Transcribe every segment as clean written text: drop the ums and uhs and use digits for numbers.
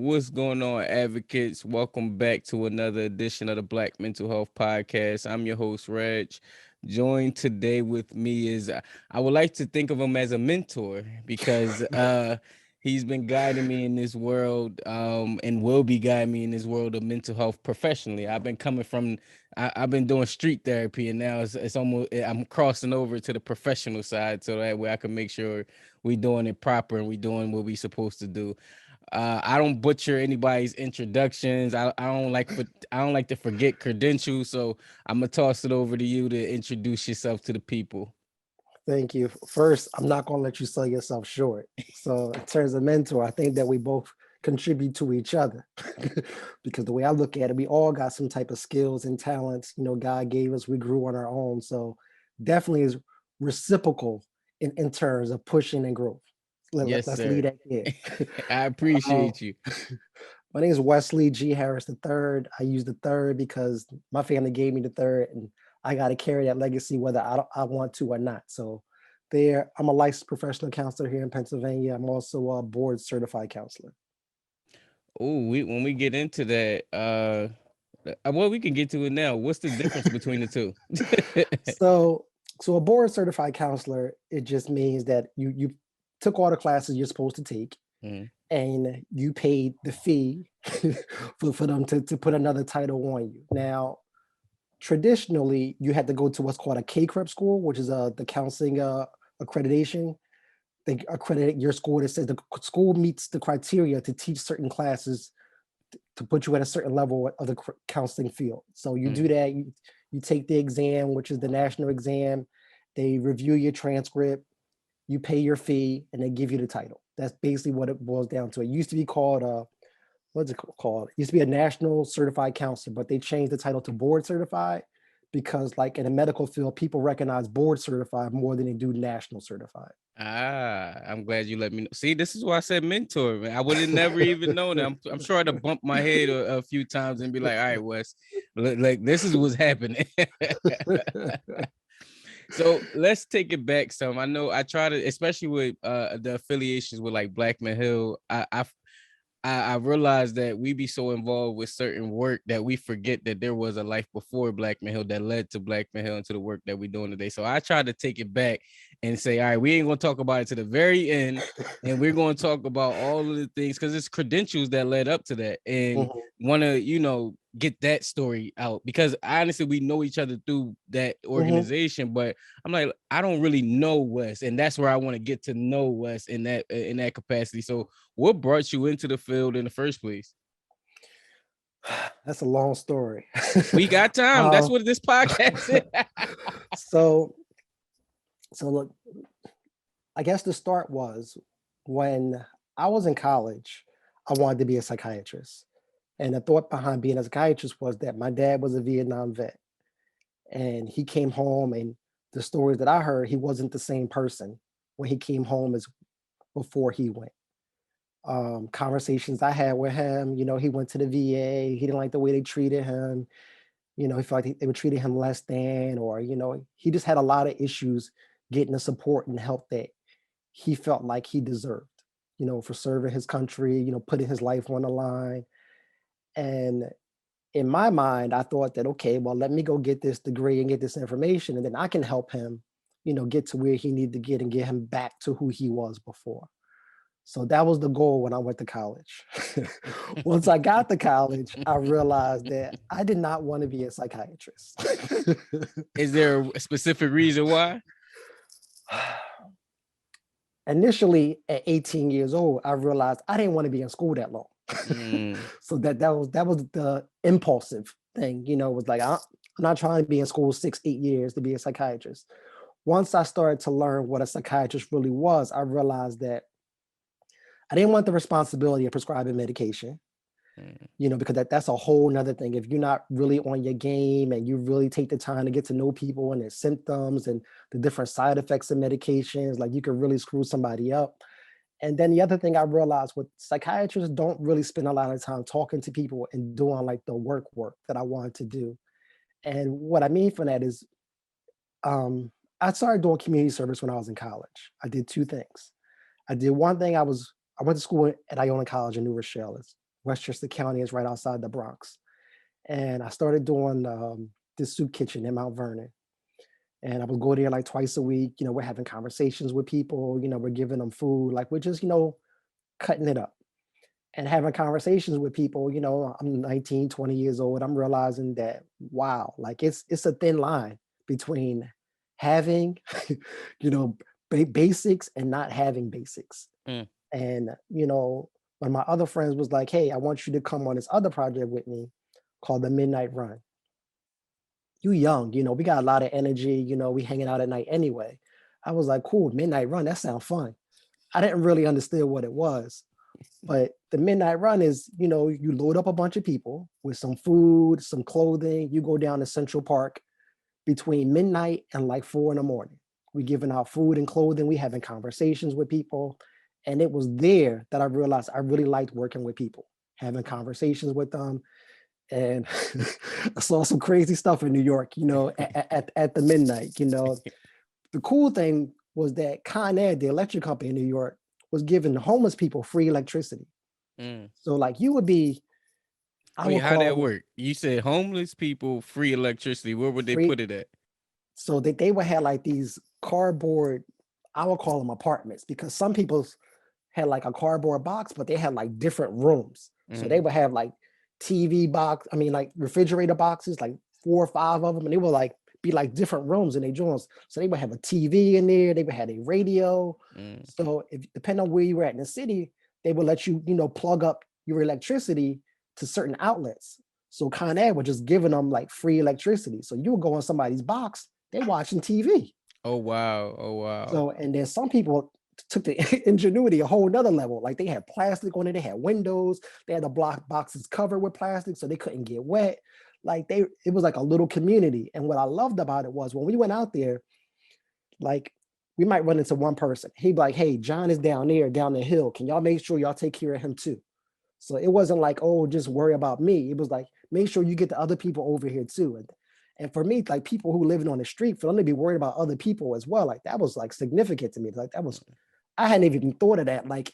What's going on, advocates? Welcome back to another edition of the Black Mental Health Podcast. I'm your host, Reg. Joined today with me is, I would like to think of him as a mentor because he's been guiding me in this world and will be guiding me in this world of mental health professionally. I've been coming from, I've been doing street therapy, and now it's almost, I'm crossing over to the professional side so that way I can make sure we doing it proper and we doing what we supposed to do. I don't butcher anybody's introductions. I don't like to forget credentials. So I'm gonna toss it over to you to introduce yourself to the people. Thank you. First, I'm not going to let you sell yourself short. So, in terms of mentor, I think that we both contribute to each other because the way I look at it, we all got some type of skills and talents, God gave us, we grew on our own. So, definitely is reciprocal in terms of pushing and growth. Yes, Let's sir. leave that here. I Uh, appreciate you. my name is Wesley G. Harris the third. I use the third because my family gave me the third, and I got to carry that legacy whether I want to or not. So, I'm a licensed professional counselor here in Pennsylvania. I'm also a board certified counselor. Oh, when we get into that, well, we can get to it now. What's the difference between the two? So, a board certified counselor, it just means that you took all the classes you're supposed to take, Mhm. and you paid the fee for them to put another title on you. Now, traditionally, you had to go to what's called a K-CREP school, which is the counseling accreditation. They accredit your school that says the school meets the criteria to teach certain classes to put you at a certain level of the counseling field. So you do Mhm. that, you take the exam, which is the national exam. They review your transcript, you pay your fee, and they give you the title. That's basically what it boils down to. It used to be called what's it called? It used to be a national certified counselor, but they changed the title to board certified because, like in the medical field, people recognize board certified more than they do national certified. I'm glad you let me know. See, this is why I said mentor, man. I would have never even known that. I'm sure I'd have bumped my head a few times and be like, all right, Wes, like this is what's happening. So let's take it back some. I know I try to, especially with the affiliations with like Blackman Hill. I realized that we be so involved with certain work that we forget that there was a life before Blackman Hill that led to Blackman Hill and to the work that we're doing today. So I tried to take it back and say, all right, we ain't gonna talk about it to the very end, and we're gonna talk about all of the things because it's credentials that led up to that, and Mhm, want to get that story out because honestly we know each other through that mhm. organization, but I'm like, I don't really know Wes, and that's where I want to get to know Wes in that capacity. So what brought you into the field in the first place? That's a long story. We got time. That's um, what this podcast is. so, look, I guess the start was when I was in college, I wanted to be a psychiatrist. And the thought behind being a psychiatrist was that my dad was a Vietnam vet and he came home, and the stories that I heard, he wasn't the same person when he came home as before he went. Conversations I had with him, he went to the VA, he didn't like the way they treated him. He felt like they were treating him less than, or, he just had a lot of issues getting the support and help that he felt like he deserved, for serving his country, putting his life on the line. And in my mind, I thought that, okay, well, let me go get this degree and get this information, and then I can help him, get to where he needed to get and get him back to who he was before. So that was the goal when I went to college. Once I got to college, I realized that I did not want to be a psychiatrist. Is there a specific reason why? Initially, at 18 years old, I realized I didn't want to be in school that long. Mm, So that was the impulsive thing, was like, I'm not trying to be in school 6, 8 years to be a psychiatrist. Once I started to learn what a psychiatrist really was, I realized that I didn't want the responsibility of prescribing medication, mm. because that's a whole nother thing. If you're not really on your game and you really take the time to get to know people and their symptoms and the different side effects of medications, like you could really screw somebody up. And then the other thing I realized with psychiatrists don't really spend a lot of time talking to people and doing like the work that I wanted to do. And what I mean for that is um, I started doing community service when I was in college. I did two things. I did one thing. I went to school at Iona College in New Rochelle. It's Westchester County is right outside the Bronx. And I started doing this soup kitchen in Mount Vernon. And I would go there like twice a week. We're having conversations with people, we're giving them food, like we're just, cutting it up and having conversations with people. I'm 19, 20 years old. I'm realizing that, wow, like it's a thin line between having, you know, basics and not having basics. Mm. And, when my other friends was like, hey, I want you to come on this other project with me called the Midnight Run. You young, we got a lot of energy, we hanging out at night anyway. I was like, cool, Midnight Run, that sounds fun. I didn't really understand what it was. But the Midnight Run is, you load up a bunch of people with some food, some clothing. You go down to Central Park between midnight and like 4 in the morning. We giving out food and clothing. We having conversations with people. And it was there that I realized I really liked working with people, having conversations with them. And I saw some crazy stuff in New York, at the midnight. The cool thing was that Con Ed, the electric company in New York, was giving homeless people free electricity. Mm. So like you would be, I Wait, would how that call it work? You said homeless people free electricity. Where would they free. put it at? So they would have like these cardboard, I would call them apartments, because some people had like a cardboard box, but they had like different rooms. So they Mm. would have like like refrigerator boxes, like 4 or 5 of them. And they would like be like different rooms in their joints. So they would have a TV in there, they would have a radio. Mm. So if depending on where you were at in the city, they would let you, plug up your electricity to certain outlets. So Con Ed was just giving them like free electricity. So you would go on somebody's box, they're watching TV. Oh wow. Oh wow. So, and then some people took the ingenuity a whole nother level. Like they had plastic on it, they had windows, they had the block boxes covered with plastic so they couldn't get wet. Like it was like a little community. And what I loved about it was when we went out there, like we might run into one person. He'd be like, hey, John is down there, down the hill. Can y'all make sure y'all take care of him too? So it wasn't like, oh, just worry about me. It was like, make sure you get the other people over here too. And for me, like people who living on the street, for them to be worried about other people as well, like that was like significant to me. Like that was, I hadn't even thought of that. Like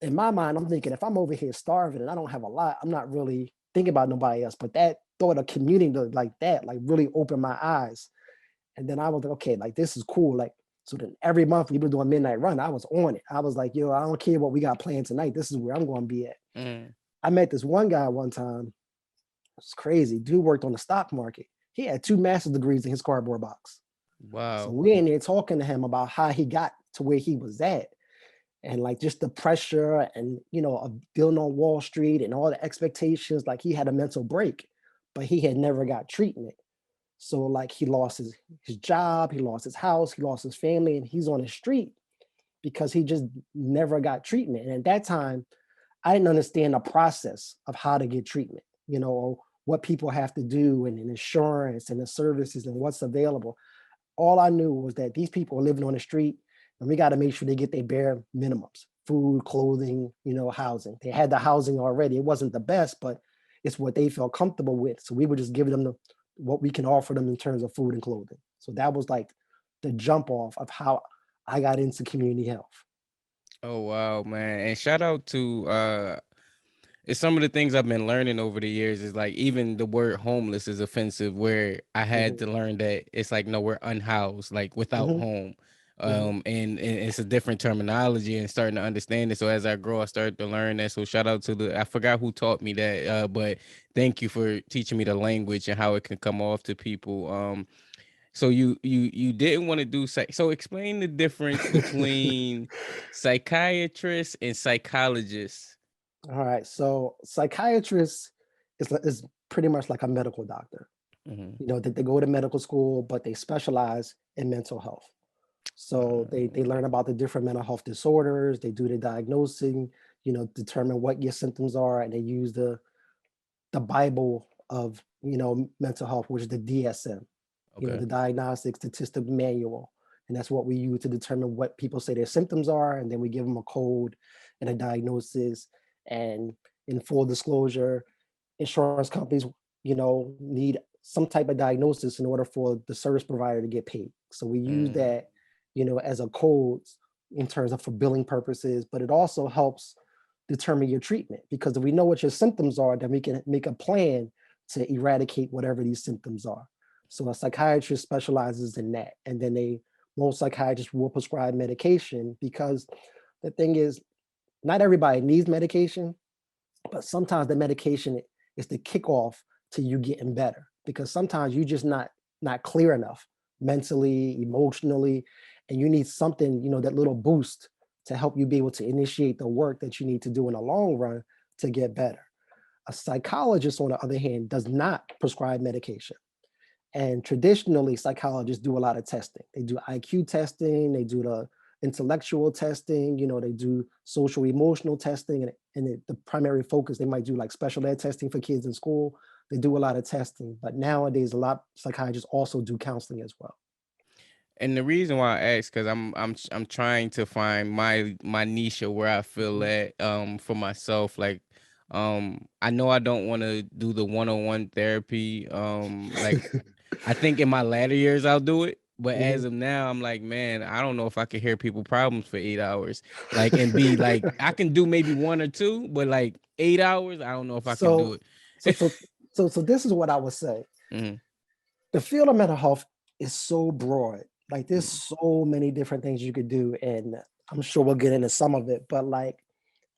in my mind, I'm thinking if I'm over here starving and I don't have a lot, I'm not really thinking about nobody else. But that thought of commuting like that, like really opened my eyes. And then I was like, okay, like this is cool. Like, so then every month we were doing Midnight Run. I was on it. I was like, yo, I don't care what we got planned tonight. This is where I'm going to be at. Mm. I met this one guy one time. It's crazy. Dude worked on the stock market. He had 2 master's degrees in his cardboard box. So Wow. we in there talking to him about how he got to where he was at. And like just the pressure and, of dealing on Wall Street and all the expectations, like he had a mental break, but he had never got treatment. So like he lost his job, he lost his house, he lost his family, and he's on the street because he just never got treatment. And at that time, I didn't understand the process of how to get treatment, or what people have to do and insurance and the services and what's available. All I knew was that these people are living on the street and we got to make sure they get their bare minimums, food, clothing, housing. They had the housing already. It wasn't the best, but it's what they felt comfortable with. So we were just giving them what we can offer them in terms of food and clothing. So that was like the jump off of how I got into community health. Oh wow, man. And shout out to it's some of the things I've been learning over the years is like even the word homeless is offensive where I had Mhm, to learn that it's like no, we're unhoused, like without mhm, home. mhm. And it's a different terminology and starting to understand it. So as I grow, I started to learn that. So shout out to I forgot who taught me that, but thank you for teaching me the language and how it can come off to people. So you didn't want to do so explain the difference between psychiatrists and psychologists. All right. So psychiatrist is pretty much like a medical doctor. Mhm. That they go to medical school, but they specialize in mental health. So they learn about the different mental health disorders, they do the diagnosing, determine what your symptoms are, and they use the Bible of mental health, which is the DSM, Okay. the Diagnostic Statistic Manual. And that's what we use to determine what people say their symptoms are. And then we give them a code and a diagnosis. And in full disclosure, insurance companies, need some type of diagnosis in order for the service provider to get paid. So we use Mm. that, as a code in terms of for billing purposes, but it also helps, determine your treatment. Because if we know what your symptoms are, then we can make a plan to eradicate whatever these symptoms are. So a psychiatrist specializes in that. And then most psychiatrists will prescribe medication, because the thing is, not everybody needs medication, but sometimes the medication is the kickoff to you getting better, because sometimes you just not clear enough mentally, emotionally, and you need something, that little boost to help you be able to initiate the work that you need to do in the long run to get better. A psychologist, on the other hand, does not prescribe medication. And traditionally, psychologists do a lot of testing. They do IQ testing, they do the intellectual testing, they do social emotional testing, and the primary focus, they might do like special ed testing for kids in school. They do a lot of testing, but nowadays a lot of psychiatrists also do counseling as well. And the reason why I ask, because I'm trying to find my niche of where I feel at for myself. Like I know I don't want to do the one-on-one therapy. Like I think in my latter years I'll do it. But as Mhm. of now, I'm like, man, I don't know if I can hear people problems for 8 hours. Like, and be like, I can do maybe one or two, but like 8 hours, I don't know if I can do so so it. so so this is what I would say. Mhm. The field of mental health is so broad. Like there's Mhm. so many different things you could do, and I'm sure we'll get into some of it. But like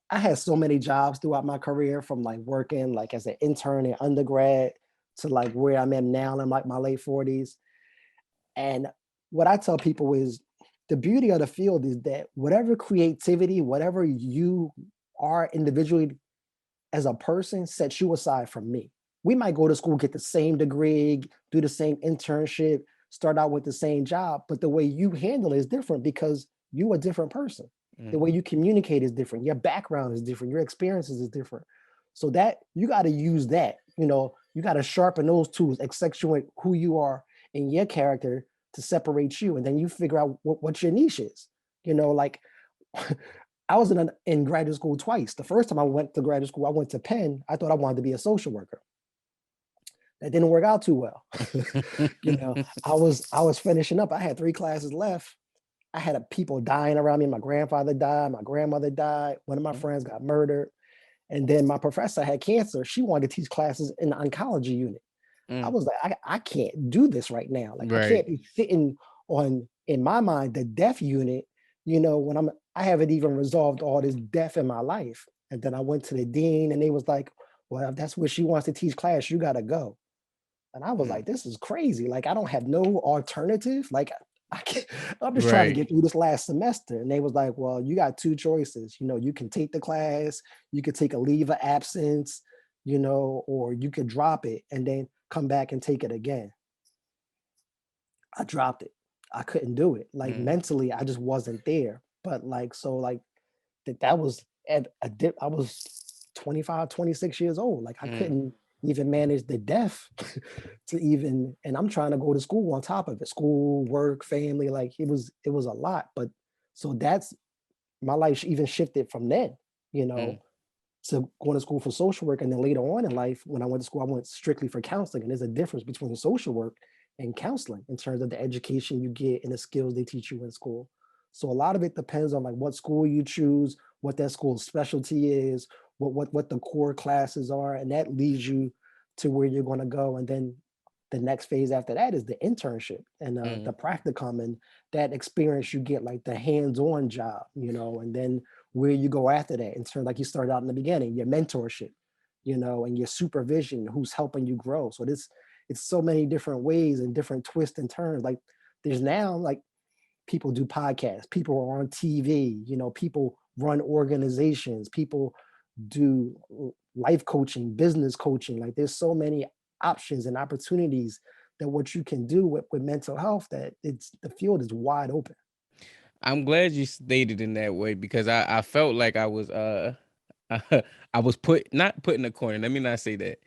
I had so many jobs throughout my career, from like working like as an intern in undergrad to like where I'm at now in like my late 40s. And what I tell people is the beauty of the field is that whatever creativity, whatever you are individually as a person, sets you aside from me. We might go to school, get the same degree, do the same internship, start out with the same job, but the way you handle it is different, because you're a different person. The way Mhm. you communicate is different. Your background is different. Your experiences is different. So that you got to use that. You got to sharpen those tools, accentuate who you are in your character to separate you, and then you figure out what your niche is. Like I was in graduate school twice. The first time I went to graduate school, I went to Penn. I thought I wanted to be a social worker. That didn't work out too well. I was finishing up. I had 3 classes left. I had people dying around me. My grandfather died. My grandmother died. One of my friends got murdered. And then my professor had cancer. She wanted to teach classes in the oncology unit. I Mm. was like, I can't do this right now. Like I Right. can't be sitting on, in my mind, the deaf unit, when I haven't even resolved all this death in my life. And then I went to the dean, and they was like, well, if that's where she wants to teach class, you gotta go. And I was Mm. like, this is crazy. Like I don't have no alternative. Like I can't, I'm just trying to Right. get through this last semester. And they was like, well, you got two choices. You can take the class, you could take a leave of absence, or you could drop it and then come back and take it again. I dropped it. I couldn't do it. Like Mm. mentally, I just wasn't there. But like, so like that was at a dip. I was 25, 26 years old. Like I Mm. couldn't even manage the death to even, and I'm trying to go to school on top of it. School, work, family, like it was a lot. But so that's my life even shifted from then, you Mm. know, to going to school for social work. And then later on in life, when I went to school, I went strictly for counseling. And there's a difference between social work and counseling in terms of the education you get and the skills they teach you in school. So a lot of it depends on like what school you choose, what that school's specialty is, what the core classes are, and that leads you to where you're going to go. And then the next phase after that is the internship and the Mm. practicum, and that experience you get, like the hands-on job, and then where you go after that in terms, like you started out in the beginning, your mentorship, and your supervision, who's helping you grow. So it's so many different ways and different twists and turns. Like there's now like people do podcasts, people are on TV, people run organizations, people do life coaching, business coaching. Like there's so many options and opportunities that what you can do with mental health, that the field is wide open. I'm glad you stated in that way, because I felt like I was I was not put in the corner. Let me not say that.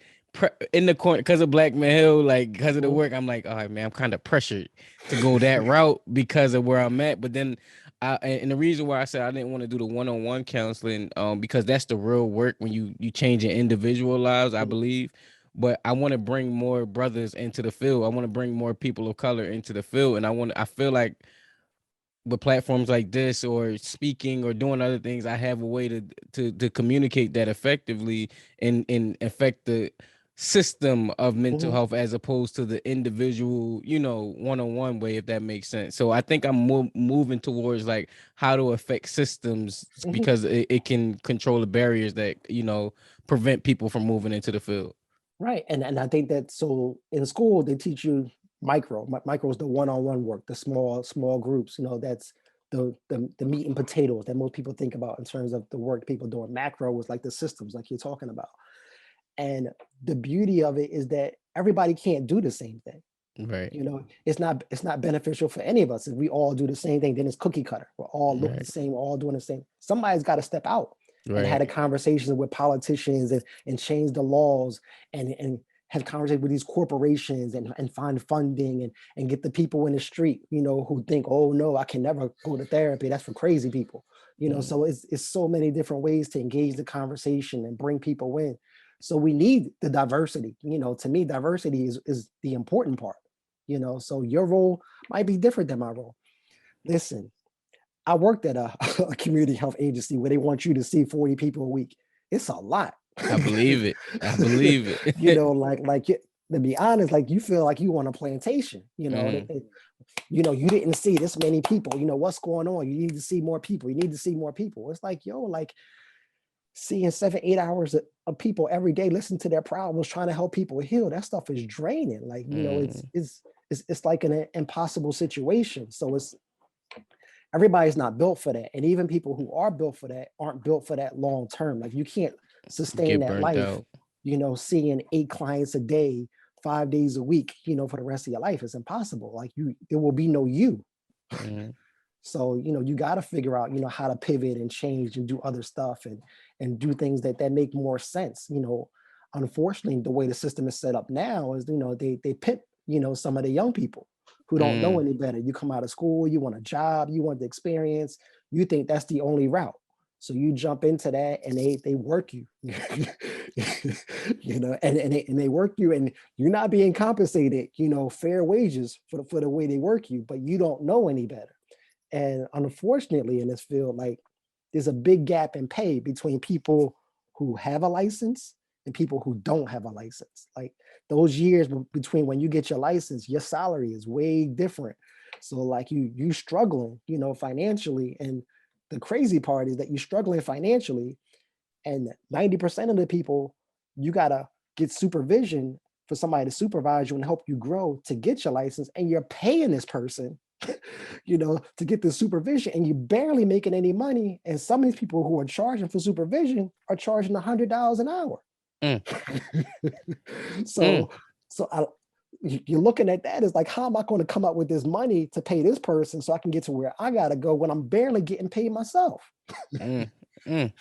In the corner because of Black Man Hill, like because of the Mhm. work. I'm like, all right, man, I'm kind of pressured to go that route because of where I'm at. But then, and the reason why I said I didn't want to do the one-on-one counseling, because that's the real work when you change your individual lives, I believe. But I want to bring more brothers into the field. I want to bring more people of color into the field, and I feel like with platforms like this or speaking or doing other things, I have a way to communicate that effectively and affect the system of mental Mhm, health as opposed to the individual, one-on-one way, if that makes sense. So I think I'm moving towards like how to affect systems mhm. because it can control the barriers that, prevent people from moving into the field. Right. And I think that so in school they teach you micro. Micro is the one-on-one work, the small groups. That's the meat and potatoes that most people think about in terms of the work people doing. Macro is like the systems, like you're talking about. And the beauty of it is that everybody can't do the same thing. Right. It's not beneficial for any of us if we all do the same thing. Then it's cookie cutter. We're all look the Right. same, we're all doing the same. Somebody's got to step out and had Right. a conversation with politicians and change the laws and have conversations with these corporations and find funding and get the people in the street, who think, oh no, I can never go to therapy. That's for crazy people. Mm. So it's so many different ways to engage the conversation and bring people in. So we need the diversity. To me, diversity is the important part. So your role might be different than my role. Listen, I worked at a community health agency where they want you to see 40 people a week. It's a lot. I believe it. I believe it. To be honest, like you feel like you on a plantation. Mm. You didn't see this many people. What's going on? You need to see more people. You need to see more people. It's like, like seeing 7, 8 hours of people every day, listen to their problems, trying to help people heal. That stuff is draining. Like, Mm. it's like an impossible situation. So everybody's not built for that. And even people who are built for that aren't built for that long term. Like you can't sustain Get that burnt life, out. seeing 8 clients a day, 5 days a week, for the rest of your life. It's impossible. Like there will be no you. Mm. So, you got to figure out, how to pivot and change and do other stuff and do things that make more sense. Unfortunately, the way the system is set up now is, they pimp, some of the young people who don't know Mm. any better. You come out of school, you want a job, you want the experience, you think that's the only route. So you jump into that and they work you, and they work you and you're not being compensated, fair wages for the way they work you, but you don't know any better. And unfortunately, in this field, like there's a big gap in pay between people who have a license and people who don't have a license. Like those years between when you get your license, your salary is way different. So like you struggling, financially. And the crazy part is that you're struggling financially, and 90% of the people, you gotta get supervision for somebody to supervise you and help you grow to get your license, and you're paying this person to get the supervision, and you're barely making any money. And some of these people who are charging for supervision are charging $100 an hour. Mm. Mm. so, you're looking at that as like, how am I going to come up with this money to pay this person so I can get to where I gotta go when I'm barely getting paid myself? Mm. Mm.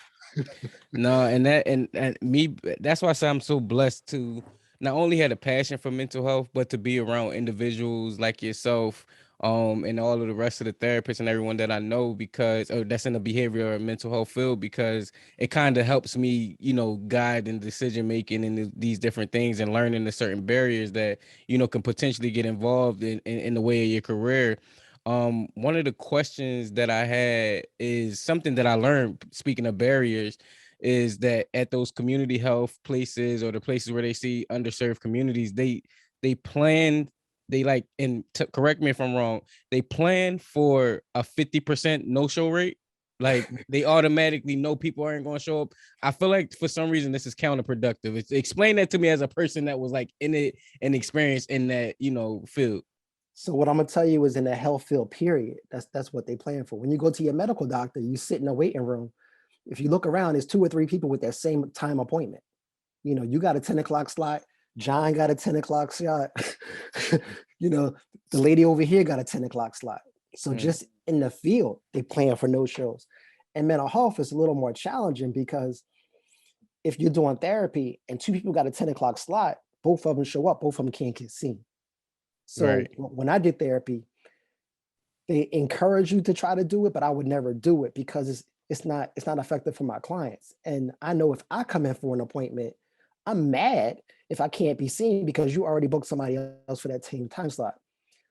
No, and me, that's why I say I'm so blessed to not only have a passion for mental health, but to be around individuals like yourself, and all of the rest of the therapists and everyone that I know, because or that's in the behavioral and mental health field, because it kind of helps me, guide in decision making and these different things and learning the certain barriers that can potentially get involved in the way of your career. One of the questions that I had is something that I learned, speaking of barriers, is that at those community health places or the places where they see underserved communities, they plan, they like, and correct me if I'm wrong, they plan for a 50% no-show rate. Like they automatically know people aren't going to show up. I feel like for some reason this is counterproductive. Explain that to me as a person that was like in it and experienced in that, field. So what I'm gonna tell you is in the health field, period. That's what they plan for. When you go to your medical doctor, you sit in a waiting room. If you look around, there's 2 or 3 people with that same time appointment. You got a 10 o'clock slot. John got a 10 o'clock slot. you know, the lady over here got a 10 o'clock slot. So Mm. just in the field, they plan for no shows. And mental health is a little more challenging because if you're doing therapy and 2 people got a 10 o'clock slot, both of them show up, both of them can't get seen. So Right. when I did therapy, they encourage you to try to do it, but I would never do it because it's not effective for my clients. And I know if I come in for an appointment, I'm mad if I can't be seen because you already booked somebody else for that same time slot.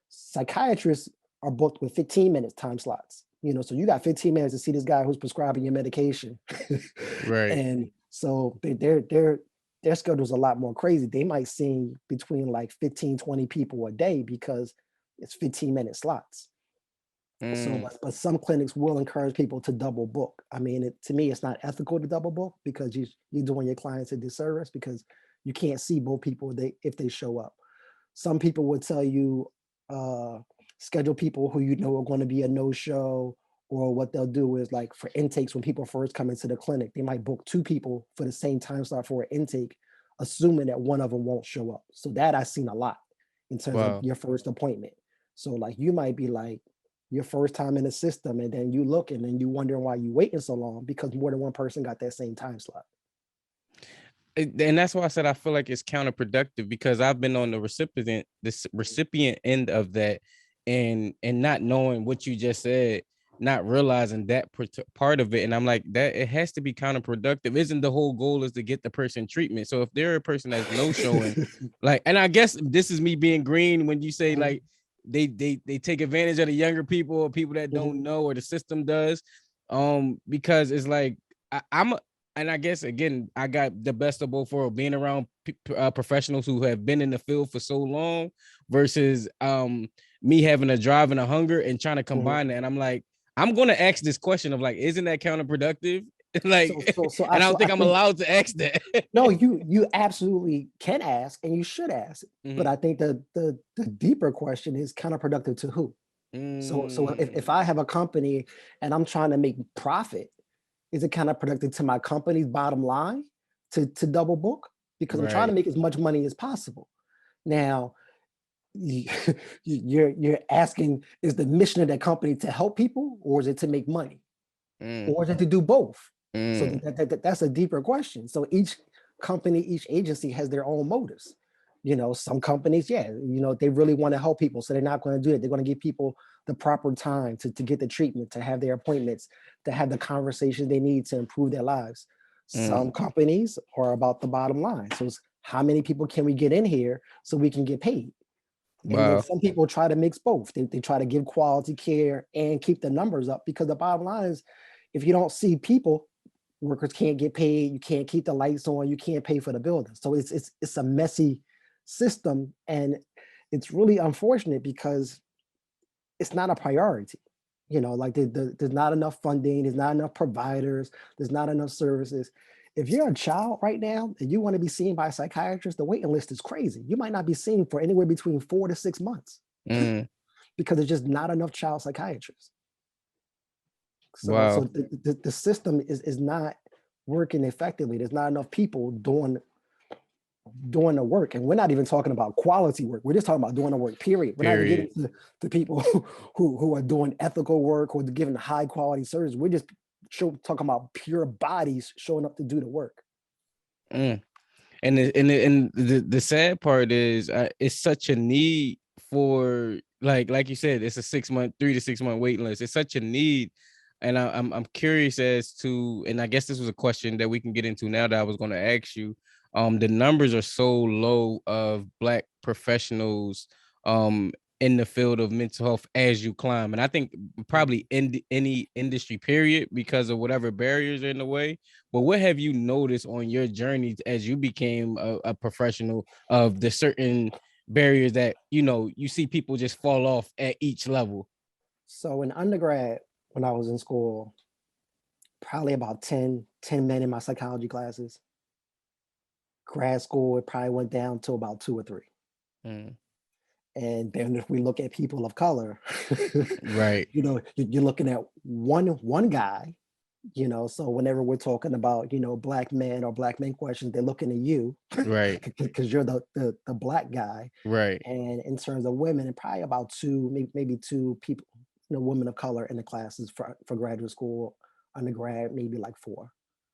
Psychiatrists are booked with 15 minutes time slots. So you got 15 minutes to see this guy who's prescribing your medication. Right. And so their schedule's a lot more crazy. They might see between like 15, 20 people a day because it's 15-minute slots. So, but some clinics will encourage people to double book. I mean, to me, it's not ethical to double book because you're doing your clients a disservice because you can't see both people if they show up. Some people would tell you, schedule people who are going to be a no-show, or what they'll do is like for intakes, when people first come into the clinic, they might book 2 people for the same time slot for an intake, assuming that one of them won't show up. So that I've seen a lot in terms of Wow. your first appointment. So like you might be like your first time in the system, and then you look and then you wondering why you waiting so long because more than one person got that same time slot. And that's why I said I feel like it's counterproductive, because I've been on the recipient end of that, and not knowing what you just said, not realizing that part of it. And I'm like, that it has to be counterproductive. Isn't the whole goal is to get the person treatment? So if they're a person that's no showing, like, and I guess this is me being green when you say like they take advantage of the younger people or people that don't know, or the system does, because it's like I'm and I guess again, I got the best of both worlds, being around professionals who have been in the field for so long versus me having a drive and a hunger and trying to combine that. And I'm like, I'm going to ask this question of like, isn't that counterproductive? Like, and I don't think I'm allowed to ask that. No, you absolutely can ask, and you should ask. But I think the deeper question is counterproductive to who? So if I have a company and I'm trying to make profit, is it counterproductive to my company's bottom line to double book? Because I'm trying to make as much money as possible. Now, you're asking, is the mission of that company to help people, or is it to make money, or is it to do both? So that's a deeper question. So each company, each agency has their own motives. Some companies, they really want to help people, so they're not going to do it. They're going to give people the proper time to get the treatment, to have their appointments, to have the conversations they need to improve their lives. Some companies are about the bottom line. So it's how many people can we get in here so we can get paid? And then some people try to mix both. They try to give quality care and keep the numbers up, because the bottom line is, if you don't see people, workers can't get paid. You can't keep the lights on. You can't pay for the building. So it's a messy system, and it's really unfortunate because it's not a priority. Like there's not enough funding. There's not enough providers. There's not enough services. If you're a child right now and you want to be seen by a psychiatrist, the waiting list is crazy. You might not be seen for anywhere between 4 to 6 months because there's just not enough child psychiatrists. So the system is not working effectively. There's not enough people doing the work, and we're not even talking about quality work. We're just talking about doing the work. Period. We're not even getting to the people who are doing ethical work or giving high quality service. We're just talking about pure bodies showing up to do the work. And the sad part is, it's such a need for, like you said, it's a 3 to 6 month waiting list. It's such a need. And I'm curious as to, and I guess this was a question that we can get into now that I was going to ask you. The numbers are so low of Black professionals in the field of mental health as you climb. And I think probably in any industry period, because of whatever barriers are in the way. But what have you noticed on your journey as you became a professional, of the certain barriers that, you see people just fall off at each level? So in undergrad, when I was in school, probably about 10 men in my psychology classes. Grad school, it probably went down to about 2 or 3. And then if we look at people of color, right, you're looking at one guy, so whenever we're talking about, Black men or Black men questions, they're looking at you, right, because you're the Black guy. right. And in terms of women, probably about 2, maybe 2 people, women of color in the classes for graduate school. Undergrad, maybe like 4.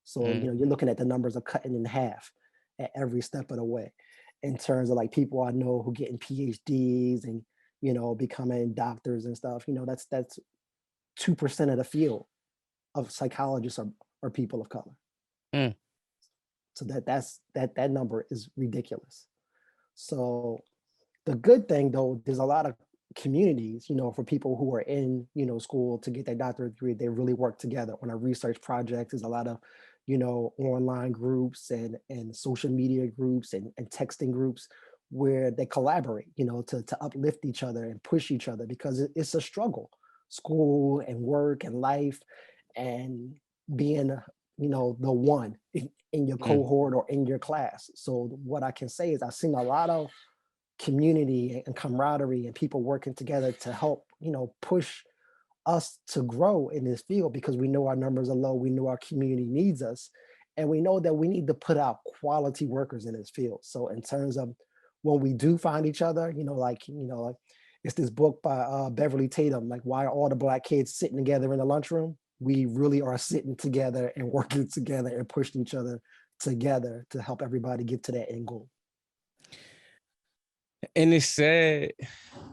So, you're looking at the numbers are cutting in half at every step of the way, in terms of like people I know who getting PhDs and, becoming doctors and stuff. That's 2% of the field of psychologists are people of color. So that number is ridiculous. So the good thing though, there's a lot of communities, for people who are in, school to get their doctorate degree, they really work together on a research project. There's a lot of, online groups and social media groups and texting groups where they collaborate, to uplift each other and push each other because it's a struggle, school and work and life and being, the one in your Mm. cohort or in your class. So what I can say is I've seen a lot of community and camaraderie and people working together to help, push us to grow in this field because we know our numbers are low, we know our community needs us, and we know that we need to put out quality workers in this field. So in terms of when we do find each other, like it's this book by Beverly Tatum, like why are all the Black kids sitting together in the lunchroom? We really are sitting together and working together and pushing each other together to help everybody get to that end goal. And it's sad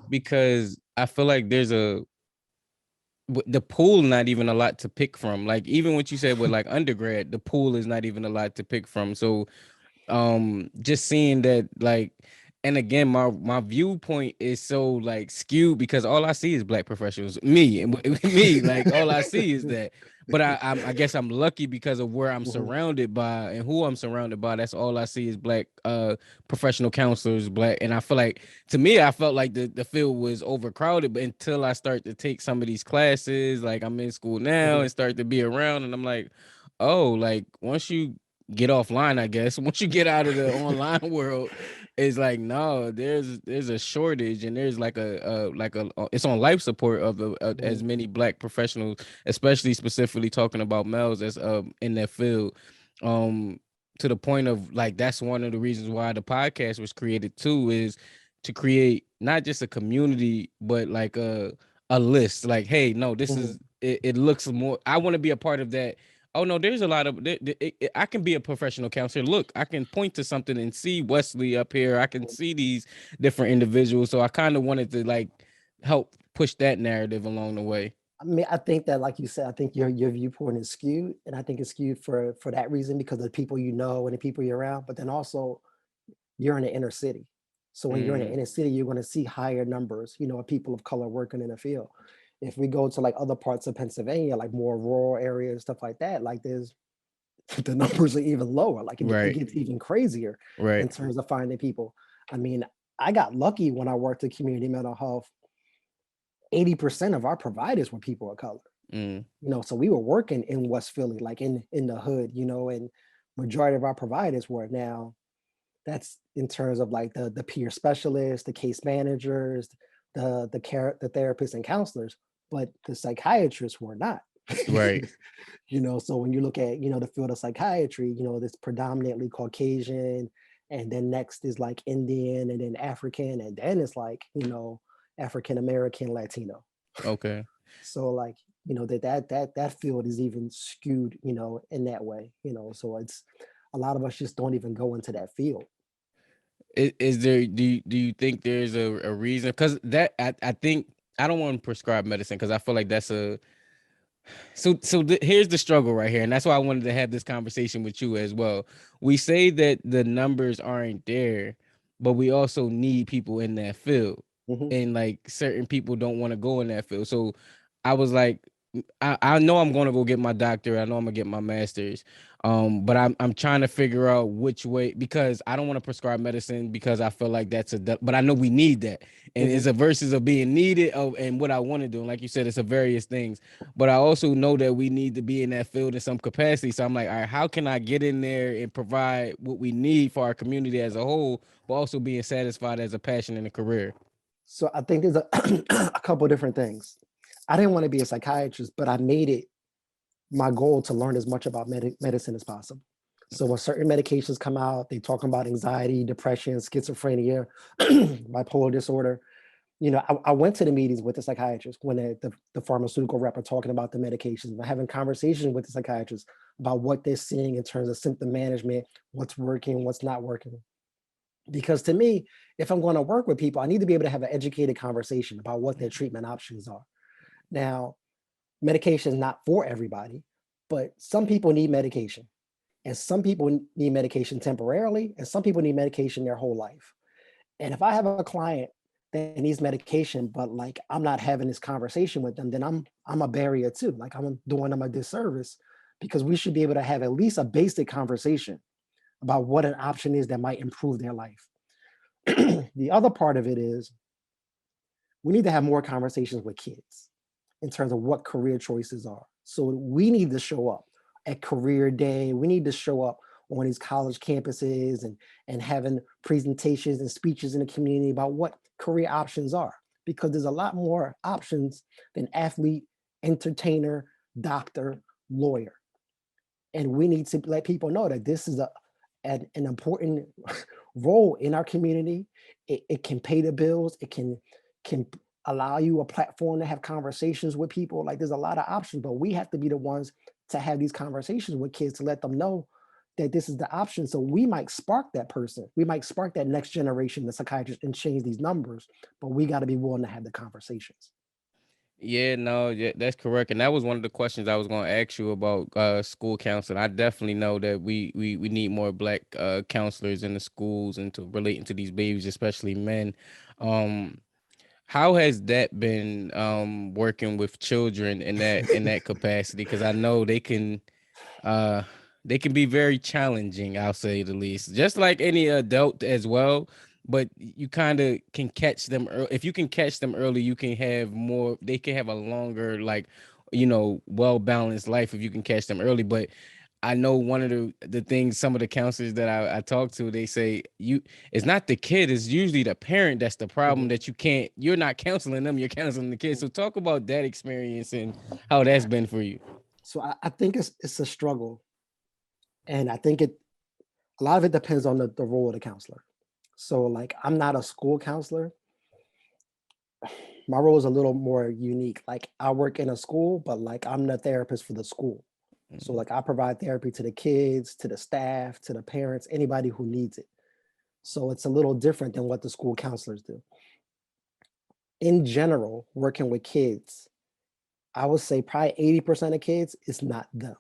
because I feel like there's the pool not even a lot to pick from. Like even what you said with like undergrad, the pool is not even a lot to pick from. So just seeing that, like, and again, my viewpoint is so like skewed because all I see is Black professionals, me and me, like all I see is that. But I guess I'm lucky because of where I'm Mhm, surrounded by and who I'm surrounded by. That's all I see is Black professional counselors, Black. And I feel like, to me, I felt like the field was overcrowded, but until I start to take some of these classes, like I'm in school now mhm, and start to be around, and I'm like, oh, like once you get offline, I guess. Once you get out of the online world, it's like, no, there's a shortage, and there's like it's on life support of as mhm, many Black professionals, especially specifically talking about males as in that field. Um, to the point of like that's one of the reasons why the podcast was created too, is to create not just a community, but like a list. Like, hey, no, this mhm. is it looks more. I want to be a part of that. Oh no, there's a lot of I can be a professional counselor. Look, I can point to something and see Wesley up here. I can see these different individuals. So I kind of wanted to like help push that narrative along the way. I mean, I think that, like you said, I think your viewpoint is skewed, and I think it's skewed for that reason because of the people you know and the people you're around. But then also, you're in the inner city, so when you're in the Mm, inner city, you're going to see higher numbers, of people of color working in the field. If we go to like other parts of Pennsylvania, like more rural areas, stuff like that, like there's the numbers are even lower. Like it right, gets even crazier in right. terms of finding people. I mean, I got lucky when I worked at community mental health. 80% of our providers were people of color. Mm, So we were working in West Philly, like in the hood, and majority of our providers were. Now that's in terms of like the peer specialists, the case managers, the therapists and counselors, but the psychiatrists were not. right. So when you look at, the field of psychiatry, that's predominantly Caucasian, and then next is like Indian, and then African, and then it's like, African American, Latino. Okay. So like, that field is even skewed, in that way, so it's a lot of us just don't even go into that field. Is there do you think there's a reason? Because that I think I don't want to prescribe medicine because I feel like that's a here's the struggle right here, and that's why I wanted to have this conversation with you as well. We say that the numbers aren't there, but we also need people in that field, Mhm. and like certain people don't want to go in that field. So I was like, I know I'm gonna go get my doctor. I know I'm gonna get my master's. But I'm trying to figure out which way, because I don't want to prescribe medicine because I feel like but I know we need that. And it's Mhm. a versus of being needed of and what I want to do. And like you said, it's a various things. But I also know that we need to be in that field in some capacity. So I'm like, all right, how can I get in there and provide what we need for our community as a whole, but also being satisfied as a passion and a career? So I think there's a couple different things. I didn't want to be a psychiatrist, but I made it my goal to learn as much about medicine as possible. So when certain medications come out, they talk about anxiety, depression, schizophrenia, bipolar disorder. I went to the meetings with the psychiatrist when the pharmaceutical rep are talking about the medications. I'm having conversations with the psychiatrist about what they're seeing in terms of symptom management, what's working, what's not working. Because to me, if I'm going to work with people, I need to be able to have an educated conversation about what their treatment options are. Now, medication is not for everybody, but some people need medication, and some people need medication temporarily, and some people need medication their whole life. And if I have a client that needs medication, but like I'm not having this conversation with them, then I'm a barrier too. Like I'm doing them a disservice because we should be able to have at least a basic conversation about what an option is that might improve their life. The other part of it is we need to have more conversations with kids in terms of what career choices are. So we need to show up at career day. We need to show up on these college campuses and having presentations and speeches in the community about what career options are, because there's a lot more options than athlete, entertainer, doctor, lawyer. And we need to let people know that this is an important role in our community. It can pay the bills. It can allow you a platform to have conversations with people. Like there's a lot of options, but we have to be the ones to have these conversations with kids to let them know that this is the option. So we might spark that person. We might spark that next generation, the psychiatrist, and change these numbers, but we got to be willing to have the conversations. Yeah, no, yeah, that's correct. And that was one of the questions I was going to ask you about school counseling. I definitely know that we need more black counselors in the schools and to relating to these babies, especially men. Um, how has that been working with children in that capacity? Because I know uh they can be very challenging, I'll say the least, just like any adult as well. But you kind of can catch them early. If you can catch them early, you can have more, they can have a longer, like, well balanced life if you can catch them early. But I know one of the things, some of the counselors that I talk to, they say it's not the kid, it's usually the parent that's the problem, Mhm. that you're not counseling them, you're counseling the kid. So talk about that experience and how that's been for you. So I think it's a struggle, and I think a lot of it depends on the role of the counselor. So like I'm not a school counselor. My role is a little more unique. Like I work in a school, but like I'm the therapist for the school. So Mhm. like I provide therapy to the kids, to the staff, to the parents, anybody who needs it. So it's a little different than what the school counselors do. In general, working with kids, I would say probably 80% of kids is not them.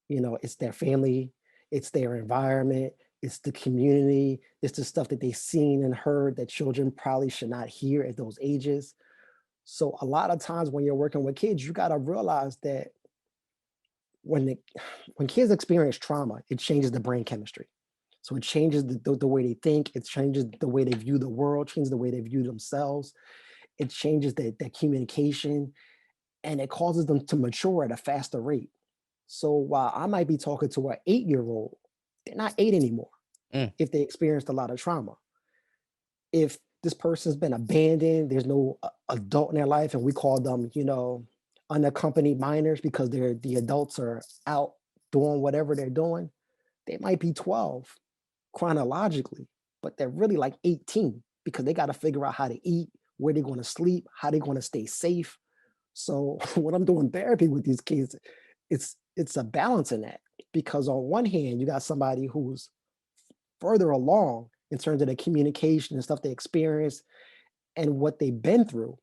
It's their family, it's their environment, it's the community, it's the stuff that they've seen and heard that children probably should not hear at those ages. So a lot of times when you're working with kids, you got to realize that when the, when kids experience trauma, it changes the brain chemistry. So it changes the way they think, it changes the way they view the world, changes the way they view themselves, it changes their communication, and it causes them to mature at a faster rate. So while I might be talking to an 8-year-old, they're not 8 anymore Mm. if they experienced a lot of trauma. If this person's been abandoned, there's no adult in their life, and we call them, unaccompanied minors because the adults are out doing whatever they're doing. They might be 12 chronologically, but they're really like 18 because they got to figure out how to eat, where they're going to sleep, how they're going to stay safe. So when I'm doing therapy with these kids, it's a balance in that, because on one hand, you got somebody who's further along in terms of the communication and stuff they experience and what they've been through,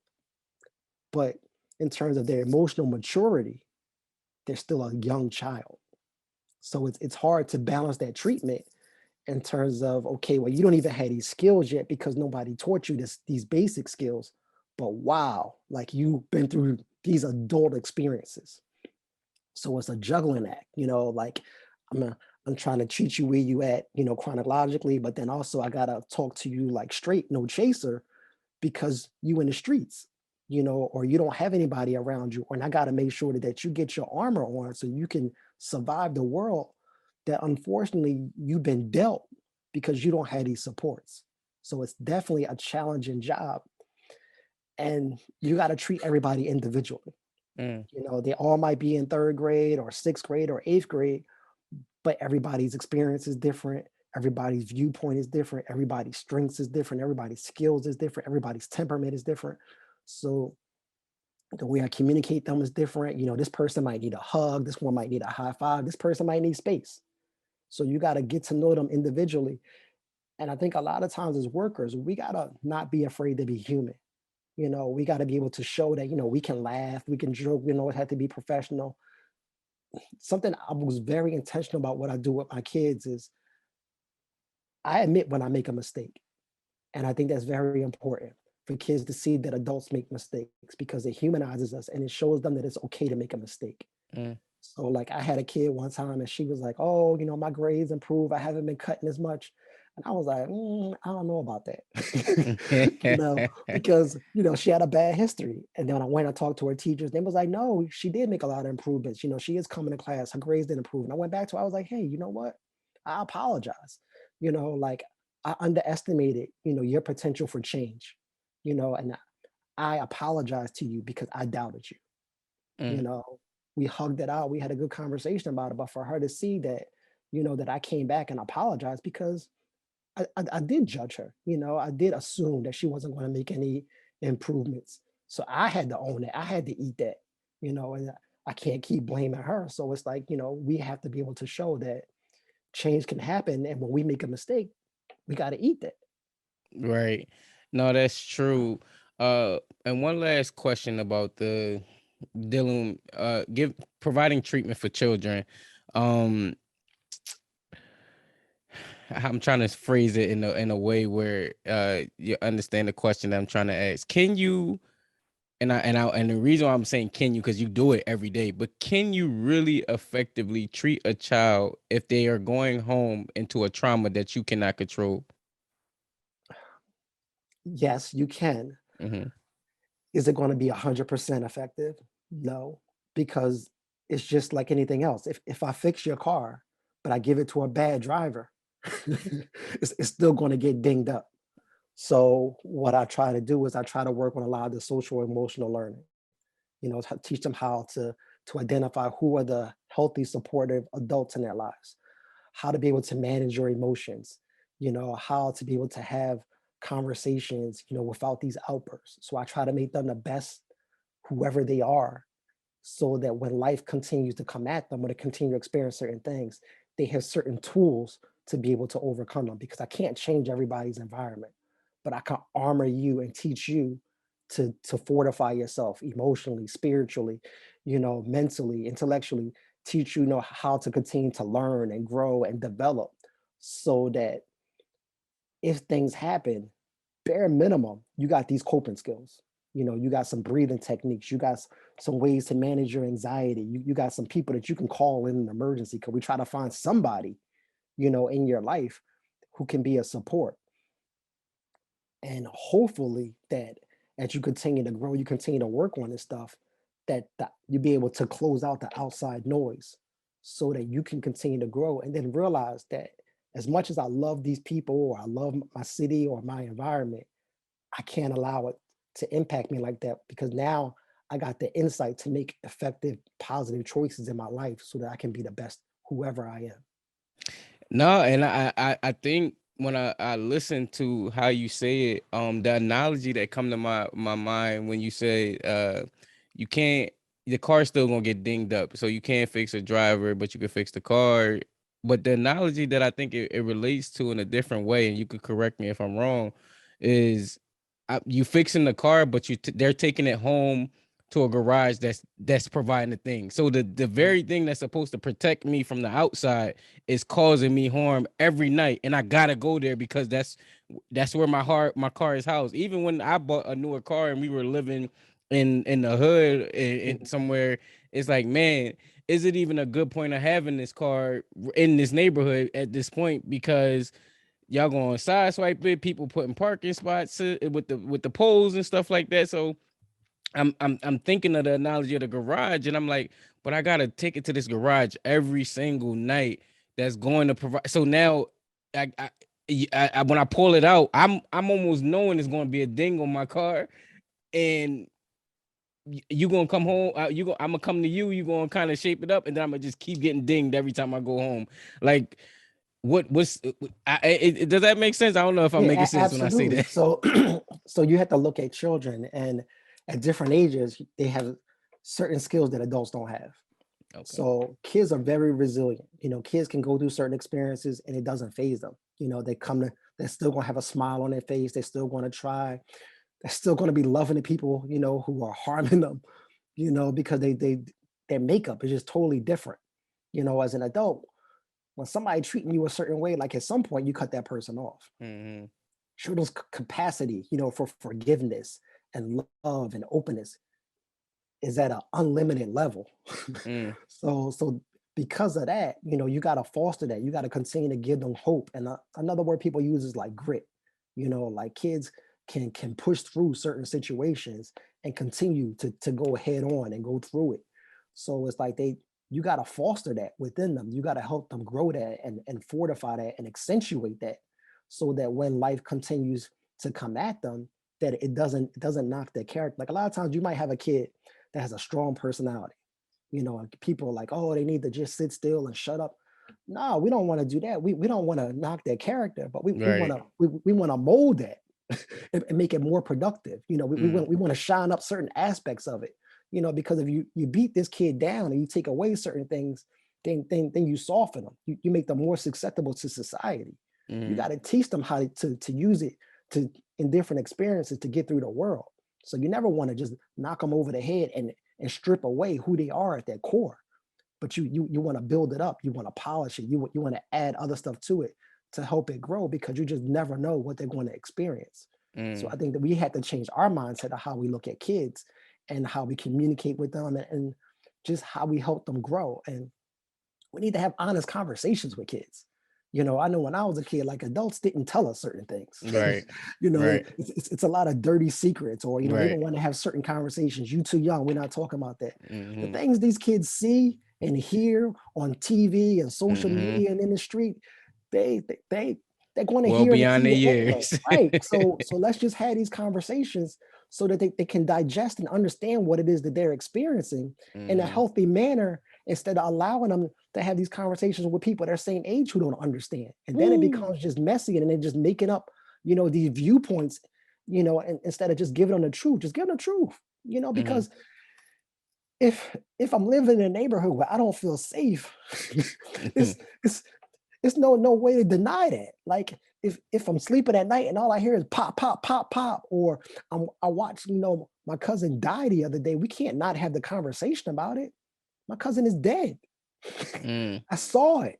but in terms of their emotional maturity, they're still a young child. So it's hard to balance that treatment in terms of, okay, well, you don't even have these skills yet because nobody taught you these basic skills, but wow, like you've been through these adult experiences. So it's a juggling act, like I'm a, I'm trying to treat you where you at, chronologically, but then also I gotta talk to you like straight, no chaser, because you in the streets, or you don't have anybody around you, and I gotta make sure that you get your armor on so you can survive the world that unfortunately you've been dealt because you don't have these supports. So it's definitely a challenging job, and you got to treat everybody individually. Mm. They all might be in third grade or sixth grade or eighth grade, but everybody's experience is different. Everybody's viewpoint is different. Everybody's strengths is different. Everybody's skills is different. Everybody's temperament is different. So the way I communicate them is different. This person might need a hug. This one might need a high five. This person might need space. So you got to get to know them individually. And I think a lot of times as workers, we got to not be afraid to be human. We got to be able to show that, we can laugh, we can joke, it had to be professional. Something I was very intentional about what I do with my kids is I admit when I make a mistake. And I think that's very important for kids to see that adults make mistakes, because it humanizes us and it shows them that it's okay to make a mistake. Mm. So like I had a kid one time and she was like, oh, my grades improved. I haven't been cutting as much. And I was like, I don't know about that. Because, she had a bad history. And then when I went and talked to her teachers, they was like, no, she did make a lot of improvements. She is coming to class. Her grades didn't improve. And I went back to her. I was like, hey, you know what? I apologize. Like I underestimated, your potential for change, and I apologize to you because I doubted you. you Mm. know we hugged it out, we had a good conversation about it, but for her to see that, that I came back and apologized, because I did judge her. I did assume that she wasn't going to make any improvements, so I had to own it, I had to eat that. And I can't keep blaming her. So it's like, we have to be able to show that change can happen, and when we make a mistake, we got to eat that. Right. No, that's true. And one last question about the dealing, give providing treatment for children. Um, I'm trying to phrase it in a way where you understand the question that I'm trying to ask. Can you, and the reason why I'm saying can you, because you do it every day, but can you really effectively treat a child if they are going home into a trauma that you cannot control? Yes, you can. Hmm. Is it going to be 100% effective? No, because it's just like anything else. If I fix your car, but I give it to a bad driver, it's still going to get dinged up. So what I try to do is I try to work on a lot of the social emotional learning. Teach them how to identify who are the healthy, supportive adults in their lives, how to be able to manage your emotions, how to be able to have conversations, without these outbursts. So I try to make them the best whoever they are, so that when life continues to come at them, when they continue to experience certain things, they have certain tools to be able to overcome them, because I can't change everybody's environment, but I can armor you and teach you to fortify yourself emotionally, spiritually, mentally, intellectually, teach you, how to continue to learn and grow and develop, so that if things happen, bare minimum, you got these coping skills. You got some breathing techniques. You got some ways to manage your anxiety. You got some people that you can call in an emergency, because we try to find somebody, in your life who can be a support. And hopefully that as you continue to grow, you continue to work on this stuff, that you be able to close out the outside noise, so that you can continue to grow, and then realize that as much as I love these people, or I love my city or my environment, I can't allow it to impact me like that, because now I got the insight to make effective, positive choices in my life, so that I can be the best whoever I am. No, and I think when I listen to how you say it, the analogy that come to my mind when you say you can't, the car's still gonna get dinged up, so you can't fix a driver, but you can fix the car. But the analogy that I think it relates to in a different way, and you could correct me if I'm wrong, is you fixing the car, but they're taking it home to a garage that's providing the thing. So the very thing that's supposed to protect me from the outside is causing me harm every night, and I gotta go there because that's where my car is housed. Even when I bought a newer car and we were living in the hood in Mhm. somewhere, it's like, man, is it even a good point of having this car in this neighborhood at this point? Because y'all going sideswipe it, people putting parking spots with the poles and stuff like that. So I'm thinking of the analogy of the garage, and I'm like, but I gotta take it to this garage every single night. That's going to provide. So now, when I pull it out, I'm almost knowing it's going to be a ding on my car, and you gonna come home. I'm gonna come to you. You gonna kind of shape it up, and then I'm gonna just keep getting dinged every time I go home. Like, does that make sense? I don't know if I'm Yeah, making sense when I say absolutely. that. So, so you have to look at children, and at different ages, they have certain skills that adults don't have. Okay. So kids are very resilient. Kids can go through certain experiences and it doesn't phase them. They're still gonna have a smile on their face. They're still gonna try. They're still gonna be loving the people, who are harming them, because their makeup is just totally different. As an adult, when somebody treating you a certain way, like at some point you cut that person off. Hmm. children's capacity, for forgiveness and love and openness is at an unlimited level. Mm, So because of that, you got to foster that. You got to continue to give them hope. And another word people use is like grit. Like kids can push through certain situations and continue to go head on and go through it. So it's like you got to foster that within them. You got to help them grow that and fortify that and accentuate that, so that when life continues to come at them, that it doesn't knock their character. Like a lot of times you might have a kid that has a strong personality, and people are like, oh, they need to just sit still and shut up. No, we don't want to do that. We don't want to knock their character, but we want right. to we want to mold that and make it more productive. Mm, We want to shine up certain aspects of it. Because if you beat this kid down and you take away certain things, then you soften them. You make them more susceptible to society. You got mm, to teach them how to use it to in different experiences to get through the world. So you never want to just knock them over the head and strip away who they are at their core. But you want to build it up. You want to polish it. You want to add other stuff to it to help it grow, because you just never know what they're going to experience. So I mm, think that we had to change our mindset of how we look at kids and how we communicate with them, and just how we help them grow. And we need to have honest conversations with kids. I know when I was a kid, like adults didn't tell us certain things. right. Right. It's a lot of dirty secrets, or they Right. don't want to have certain conversations. You too young. We're not talking about that. The Mm-hmm. things these kids see and hear on TV and social Mm-hmm. media and in the street, they they, they they're going to Well hear and beyond see the it anyway, years. right? So let's just have these conversations so that they can digest and understand what it is that they're experiencing in a Mm-hmm. healthy manner, instead of allowing them to have these conversations with people their same age who don't understand. And then it Woo. becomes just messy, and they're just making up, these viewpoints, and instead of just giving them the truth, just give them the truth, Mm-hmm. because if I'm living in a neighborhood where I don't feel safe, it's it's it's no way to deny that. Like if I'm sleeping at night and all I hear is pop, pop, pop, pop, or I watched, my cousin die the other day, we can't not have the conversation about it. My cousin is dead. Mm, I saw it.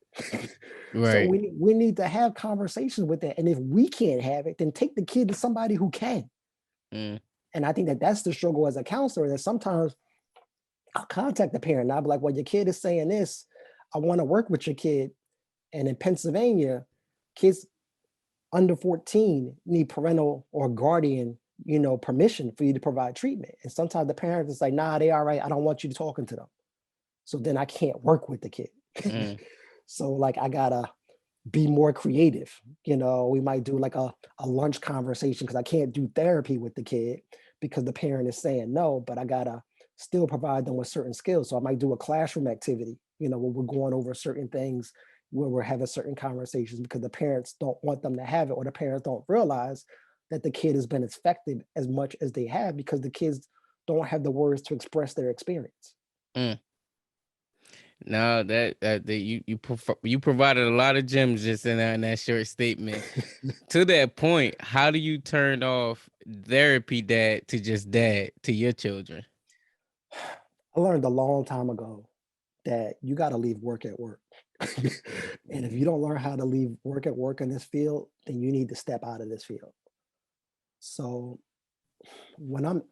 So right. we need to have conversations with that. And if we can't have it, then take the kid to somebody who can. Mm, And I think that that's the struggle as a counselor, that sometimes I'll contact the parent and I'll be like, well, your kid is saying this. I want to work with your kid. And in Pennsylvania, kids under 14 need parental or guardian, permission for you to provide treatment. And sometimes the parents is like, nah, they all right. I don't want you talking to them. So then I can't work with the kid. mm, So like I gotta be more creative. We might do like a lunch conversation, because I can't do therapy with the kid because the parent is saying no, but I gotta still provide them with certain skills. So I might do a classroom activity, where we're going over certain things, where we're having certain conversations, because the parents don't want them to have it, or the parents don't realize that the kid has been affected as much as they have, because the kids don't have the words to express their experience. mm. No, that you provided a lot of gems just in that short statement. To that point, how do you turn off therapy dad to just dad to your children? I learned a long time ago that you got to leave work at work. And if you don't learn how to leave work at work in this field, then you need to step out of this field. So when I'm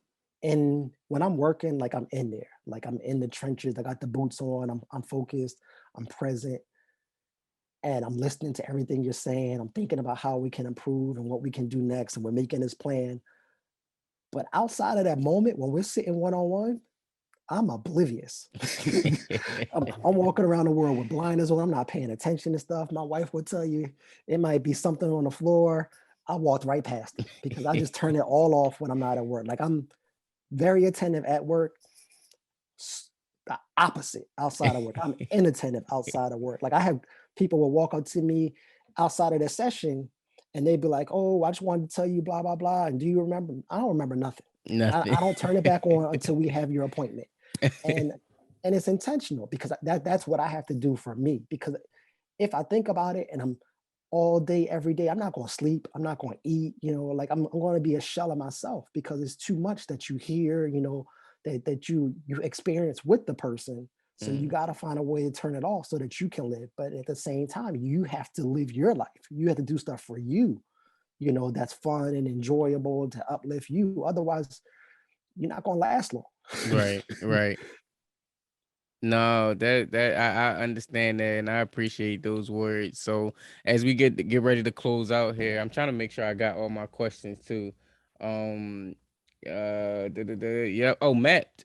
working, like I'm in there, like I'm in the trenches, I got the boots on, I'm focused, I'm present, and I'm listening to everything you're saying. I'm thinking about how we can improve and what we can do next, and we're making this plan. But outside of that moment when we're sitting one on one, I'm oblivious. I'm walking around the world with blinders on. I'm not paying attention to stuff. My wife will tell you it might be something on the floor. I walked right past it because I just turn it all off when I'm not at work. Like I'm very attentive at work, the opposite outside of work. I'm inattentive outside of work. Like I have people will walk up to me outside of their session and they'd be like, "Oh, I just wanted to tell you blah blah blah." And do you remember? I don't remember nothing. Nothing. I don't turn it back on until we have your appointment. And it's intentional because that's what I have to do for me. Because if I think about it and I'm all day, every day, I'm not going to sleep. I'm not going to eat, like I'm going to be a shell of myself because it's too much that you hear, that you experience with the person. So you Mm, got to find a way to turn it off so that you can live. But at the same time, you have to live your life. You have to do stuff for you. that's fun and enjoyable to uplift you. Otherwise, you're not going to last long. Right, right. No, that I understand that and I appreciate those words. So as we get ready to close out here, I'm trying to make sure I got all my questions too. Um yeah. Oh, Matt.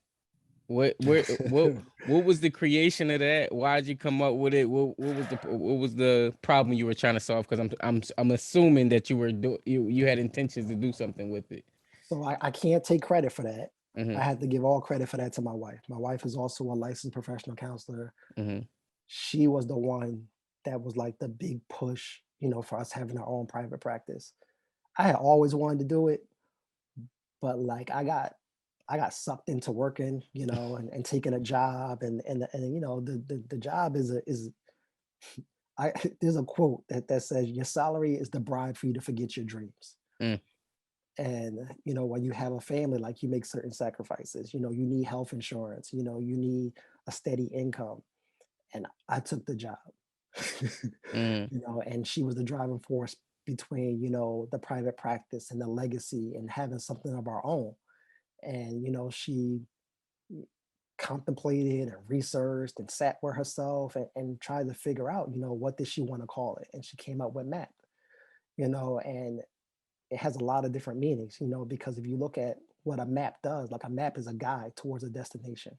What was the creation of that? Why'd you come up with it? What was the problem you were trying to solve? Because I'm assuming that you had intentions to do something with it. So I can't take credit for that. I Mm-hmm. had to give all credit for that to my wife. My wife is also a licensed professional counselor. Mm-hmm. She was the one that was like the big push, for us having our own private practice. I had always wanted to do it, but like I got sucked into working, and taking a job, and the job is I there's a quote that says your salary is the bribe for you to forget your dreams. Mm, And when you have a family, like, you make certain sacrifices. You need health insurance, you need a steady income. And I took the job. mm, And she was the driving force between the private practice and the legacy and having something of our own. And she contemplated and researched and sat with herself and tried to figure out what did she want to call it, and she came up with map. And it has a lot of different meanings, because if you look at what a map does, like, a map is a guide towards a destination.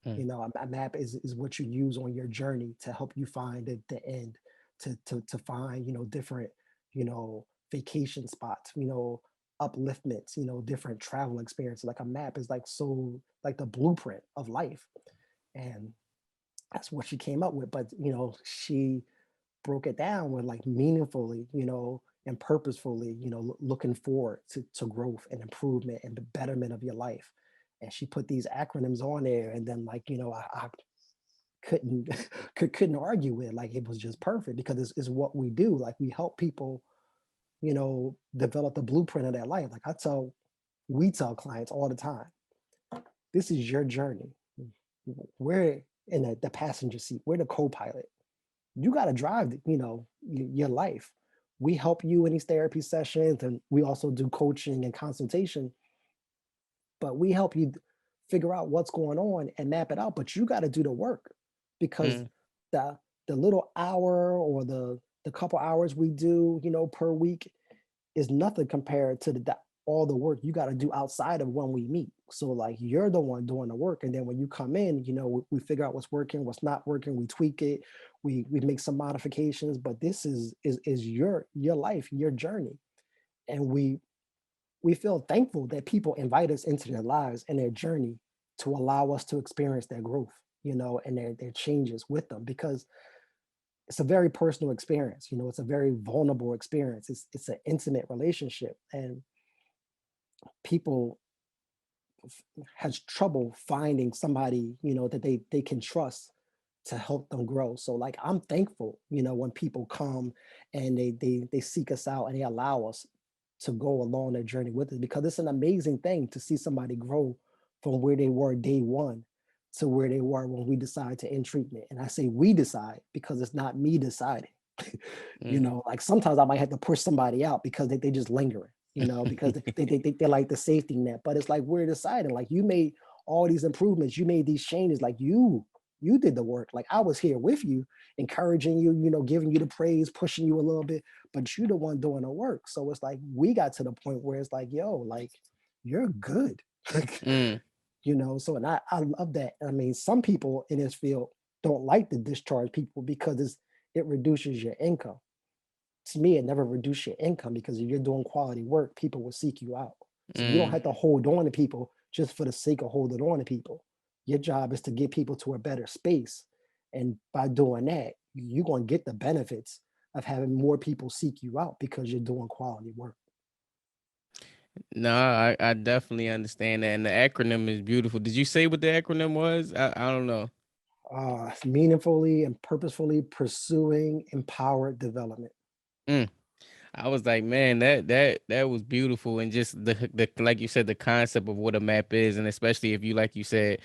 mm, A map is what you use on your journey to help you find the end, to find, different, vacation spots, upliftments, different travel experiences. Like, a map is like, so like the blueprint of life. And that's what she came up with. But, she broke it down with, like, meaningfully, and purposefully, looking forward to growth and improvement and the betterment of your life. And she put these acronyms on there, and then, like, I couldn't couldn't argue with, like, it was just perfect, because it's what we do. Like, we help people, develop the blueprint of their life. Like, we tell clients all the time, this is your journey. We're in the passenger seat, we're the co-pilot. You got to drive, your life. We help you in these therapy sessions, and we also do coaching and consultation, but we help you figure out what's going on and map it out. But you got to do the work, because mm. the the little hour or the couple hours we do, per week, is nothing compared to all the work you got to do outside of when we meet. So, like, you're the one doing the work, and then when you come in, we figure out what's working, what's not working, we tweak it, we make some modifications. But this is your life, your journey. And we feel thankful that people invite us into their lives and their journey to allow us to experience their growth, and their changes with them, because it's a very personal experience. It's a very vulnerable experience. It's an intimate relationship, and people has trouble finding somebody, that they can trust to help them grow. So, like, I'm thankful, when people come and they seek us out and they allow us to go along their journey with us, because it's an amazing thing to see somebody grow from where they were day one to where they were when we decide to end treatment. And I say we decide because it's not me deciding. Mm. Like, sometimes I might have to push somebody out because they just lingering, because they're like the safety net. But it's like, we're deciding, like, you made all these improvements, you made these changes, like, you did the work. Like, I was here with you, encouraging you, giving you the praise, pushing you a little bit, but you're the one doing the work. So it's like, we got to the point where it's like, yo, like, you're good. Like, Mm. so, and I love that. I mean, some people in this field don't like to discharge people because it reduces your income. To me, it never reduces your income, because if you're doing quality work, people will seek you out. So you don't Mm. have to hold on to people just for the sake of holding on to people. Your job is to get people to a better space. And by doing that, you're going to get the benefits of having more people seek you out because you're doing quality work. No, I definitely understand that. And the acronym is beautiful. Did you say what the acronym was? I don't know. Meaningfully and purposefully pursuing empowered development. Mm. I was like, man, that was beautiful, and just the like you said, the concept of what a map is, and especially if you like you said,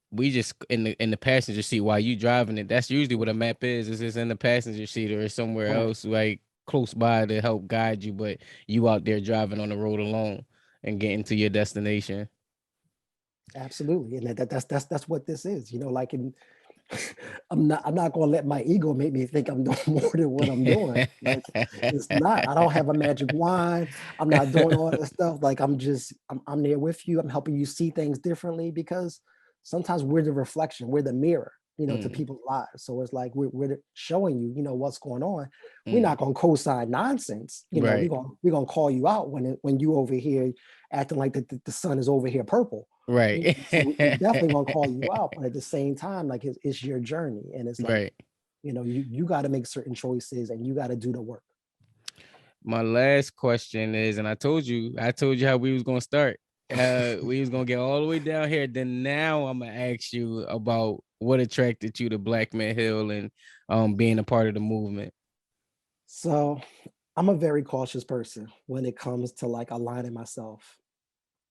we just in the passenger seat while you driving it. That's usually what a map is. It's just in the passenger seat or somewhere Right. else, like close by to help guide you, but you out there driving on the road alone and getting to your destination. Absolutely. And that's what this is, like in I'm not gonna let my ego make me think I'm doing more than what I'm doing. Like it's not. I don't have a magic wand. I'm not doing all that stuff. Like I'm there with you. I'm helping you see things differently because sometimes we're the reflection, we're the mirror, to people's lives. So it's like we're showing you, what's going on. We're not gonna co-sign nonsense. Right. We're gonna call you out when you over here acting like the sun is over here purple. Right. So we definitely gonna call you out, but at the same time, like it's your journey, and it's like, Right. you got to make certain choices, and you got to do the work. My last question is, and I told you how we was gonna start. We was gonna get all the way down here. Then now I'm gonna ask you about what attracted you to Black Men Hill and being a part of the movement. So I'm a very cautious person when it comes to like aligning myself,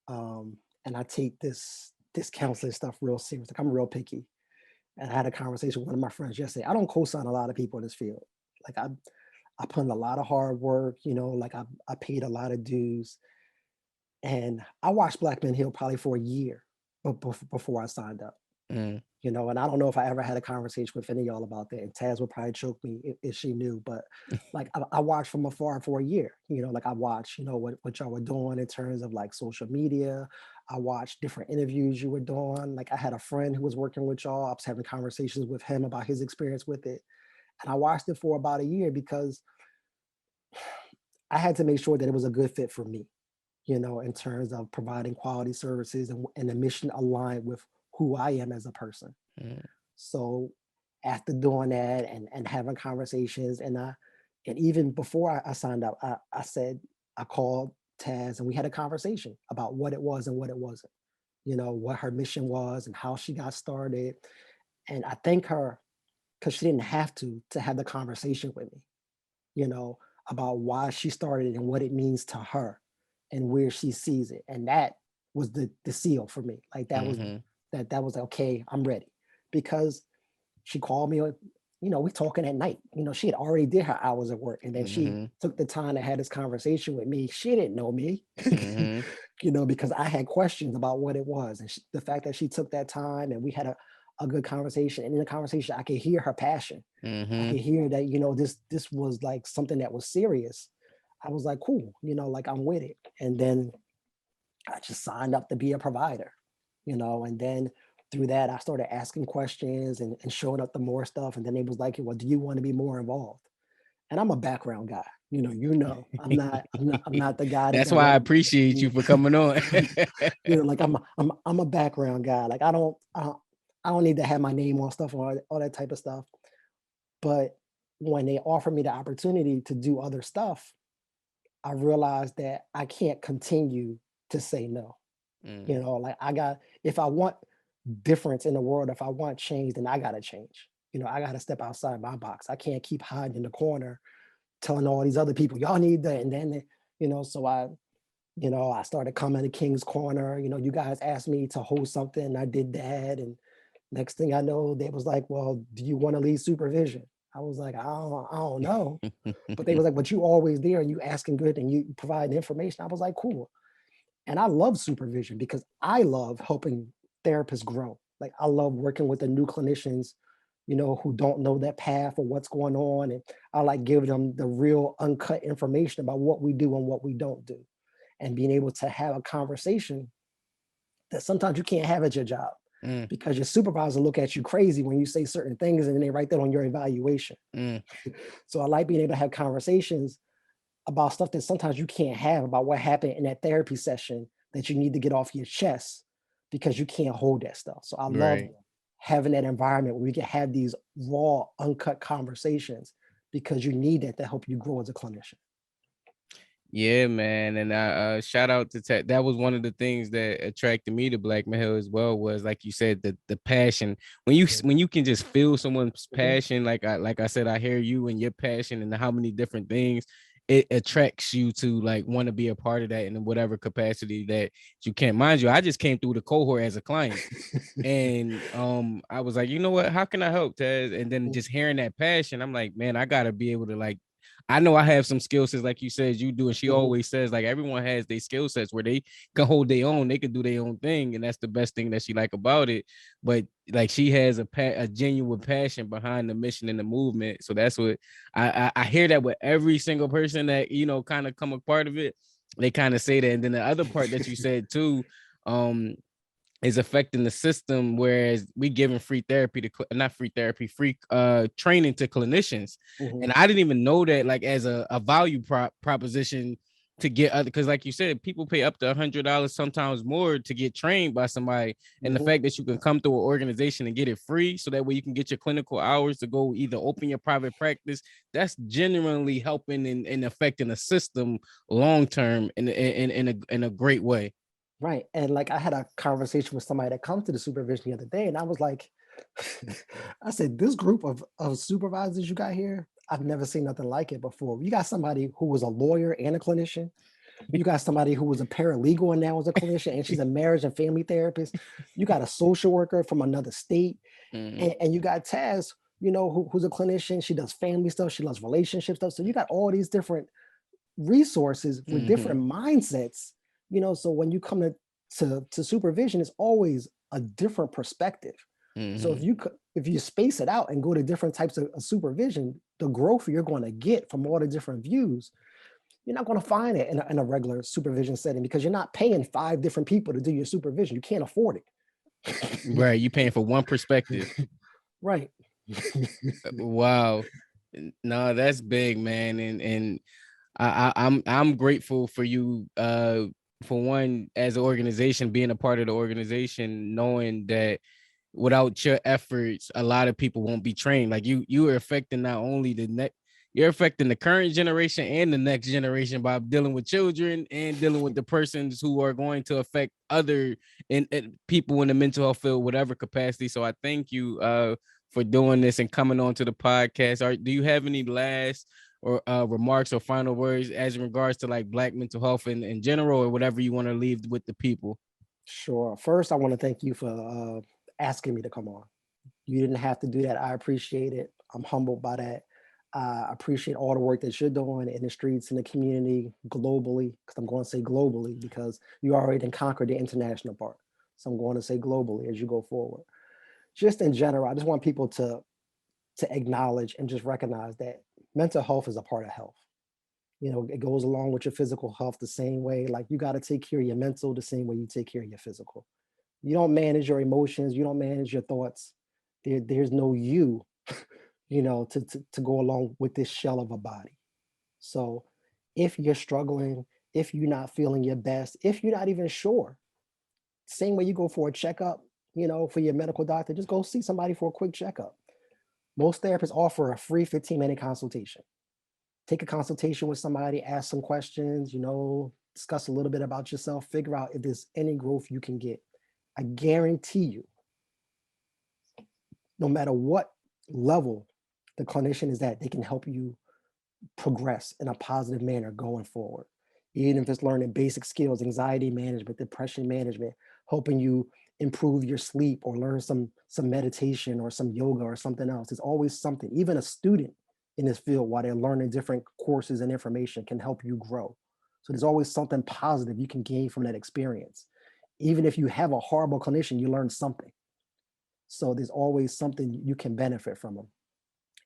and I take this counseling stuff real serious. Like I'm real picky. And I had a conversation with one of my friends yesterday. I don't co-sign a lot of people in this field. Like I put in a lot of hard work, like I paid a lot of dues. And I watched Black Men Heal probably for a year before I signed up. Mm. And I don't know if I ever had a conversation with any of y'all about that. And Taz would probably choke me if she knew, but like I watched from afar for a year. Like I watched, what y'all were doing in terms of like social media. I watched different interviews you were doing. Like I had a friend who was working with y'all. I was having conversations with him about his experience with it. And I watched it for about a year because I had to make sure that it was a good fit for me, in terms of providing quality services and the mission aligned with who I am as a person. Mm. So after doing that and having conversations, and even before I signed up, I called Taz and we had a conversation about what it was and what it wasn't, what her mission was and how she got started. And I thank her because she didn't have to have the conversation with me, about why she started and what it means to her and where she sees it. And that was the seal for me. Like that was Mm-hmm. that was okay, I'm ready. Because she called me, we talking at night. She had already did her hours of work. And then she Mm-hmm. took the time to have this conversation with me. She didn't know me, Mm-hmm. because I had questions about what it was. And the fact that she took that time and we had a good conversation. And in the conversation, I could hear her passion. I Mm-hmm. could hear that, this was like something that was serious. I was like, cool, like I'm with it. And then I just signed up to be a provider, and then through that, I started asking questions and showing up the more stuff. And then it was like, well, do you want to be more involved? And I'm a background guy. I'm not the guy that That's why I directly, appreciate you for coming on. like I'm a background guy. Like I don't need to have my name on stuff or all that type of stuff. But when they offered me the opportunity to do other stuff, I realized that I can't continue to say no. Mm. Like if I want difference in the world, if I want change, then I gotta change. I gotta step outside my box. I can't keep hiding in the corner telling all these other people, y'all need that. And then, so I started coming to King's Corner. You guys asked me to host something, and I did that. And next thing I know, they was like, well, do you want to lead supervision? I was like, I don't know. But they was like, but you always there and you asking good and you provide information. I was like, cool. And I love supervision because I love helping therapists grow. Like I love working with the new clinicians, who don't know that path or what's going on. And I like giving them the real uncut information about what we do and what we don't do. And being able to have a conversation that sometimes you can't have at your job Mm. because your supervisor look at you crazy when you say certain things and then they write that on your evaluation. Mm. So I like being able to have conversations about stuff that sometimes you can't have about what happened in that therapy session that you need to get off your chest because you can't hold that stuff. So I love Right. having that environment where we can have these raw, uncut conversations because you need that to help you grow as a clinician. Yeah, man. And shout out to Tech. That was one of the things that attracted me to Black Hill as well, was like you said, the passion. When you can just feel someone's Mhm. passion, like I said, I hear you and your passion and how many different things it attracts you to like want to be a part of that in whatever capacity that you can. Mind you, I just came through the cohort as a client. And I was like, you know what, how can I help, Taz? And then just hearing that passion, I'm like, man, I gotta be able to like I know I have some skill sets like you said you do, and she Mhm. always says like everyone has their skill sets where they can hold their own, they can do their own thing, and that's the best thing that she like about it. But like she has a genuine passion behind the mission and the movement, so that's what I hear that with every single person that kind of come a part of it. They kind of say that, and then the other part that you said too, um, is affecting the system, whereas we giving free therapy to not free therapy, free training to clinicians. Mhm. And I didn't even know that like as a value proposition to get other, because like you said, people pay up to $100, sometimes more, to get trained by somebody. And the Mhm. fact that you can come through an organization and get it free, so that way you can get your clinical hours to go either open your private practice, that's genuinely helping and affecting the system long term in a great way. Right. And like I had a conversation with somebody that comes to the supervision the other day, and I was like, I said, this group of supervisors you got here, I've never seen nothing like it before. You got somebody who was a lawyer and a clinician. You got somebody who was a paralegal and now was a clinician, and she's a marriage and family therapist. You got a social worker from another state, Mhm. and you got Taz, who's a clinician. She does family stuff. She loves relationship stuff. So you got all these different resources with different Mhm. mindsets. So when you come to supervision, it's always a different perspective. So if Mhm. you space it out and go to different types of supervision, the growth you're going to get from all the different views, you're not going to find it in a regular supervision setting, because you're not paying 5 different people to do your supervision. You can't afford it. Right, you paying for one perspective. Right. Wow. No, that's big, man. And I'm grateful for you, for one, as an organization, being a part of the organization, knowing that without your efforts, a lot of people won't be trained. Like you are affecting not only the next, you're affecting the current generation and the next generation by dealing with children and dealing with the persons who are going to affect other and people in the mental health field, whatever capacity. So I thank you for doing this and coming on to the podcast. Do you have any last or remarks or final words as in regards to like Black mental health in general, or whatever you want to leave with the people? Sure. First, I want to thank you for asking me to come on. You didn't have to do that. I appreciate it. I'm humbled by that. I appreciate all the work that you're doing in the streets, in the community, globally, because I'm going to say globally, because you already done conquered the international part. So I'm going to say globally as you go forward. Just in general, I just want people to acknowledge and just recognize that mental health is a part of health. It goes along with your physical health the same way. Like, you got to take care of your mental the same way you take care of your physical. You don't manage your emotions, you don't manage your thoughts. There's no you, to go along with this shell of a body. So if you're struggling, if you're not feeling your best, if you're not even sure, same way you go for a checkup, for your medical doctor, just go see somebody for a quick checkup. Most therapists offer a free 15-minute consultation. Take a consultation with somebody, ask some questions, discuss a little bit about yourself, figure out if there's any growth you can get. I guarantee you, no matter what level the clinician is at, they can help you progress in a positive manner going forward. Even if it's learning basic skills, anxiety management, depression management, helping you improve your sleep or learn some meditation or some yoga or something else. There's always something. Even a student in this field, while they're learning different courses and information, can help you grow. So there's always something positive you can gain from that experience. Even if you have a horrible clinician, you learn something. So there's always something you can benefit from them.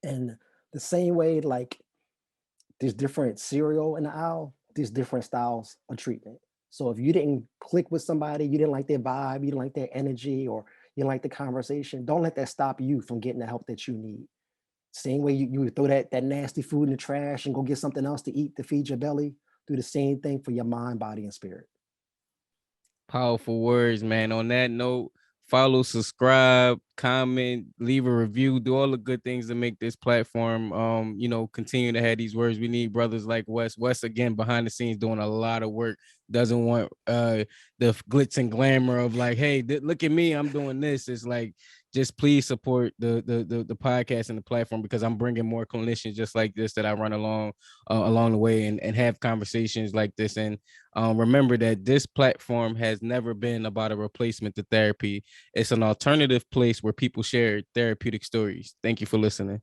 And the same way, like, there's different cereal in the aisle, there's different styles of treatment. So if you didn't click with somebody, you didn't like their vibe, you didn't like their energy, or you didn't like the conversation, don't let that stop you from getting the help that you need. Same way you would throw that nasty food in the trash and go get something else to eat to feed your belly, do the same thing for your mind, body, and spirit. Powerful words, man. On that note, follow, subscribe, comment, leave a review, do all the good things to make this platform continue to have these words. We need brothers like Wes. Wes, again, behind the scenes doing a lot of work. Doesn't want the glitz and glamour of like, hey, look at me, I'm doing this. It's like, just please support the podcast and the platform, because I'm bringing more clinicians just like this that I run along the way, and have conversations like this. And remember that this platform has never been about a replacement to therapy. It's an alternative place where people share therapeutic stories. Thank you for listening.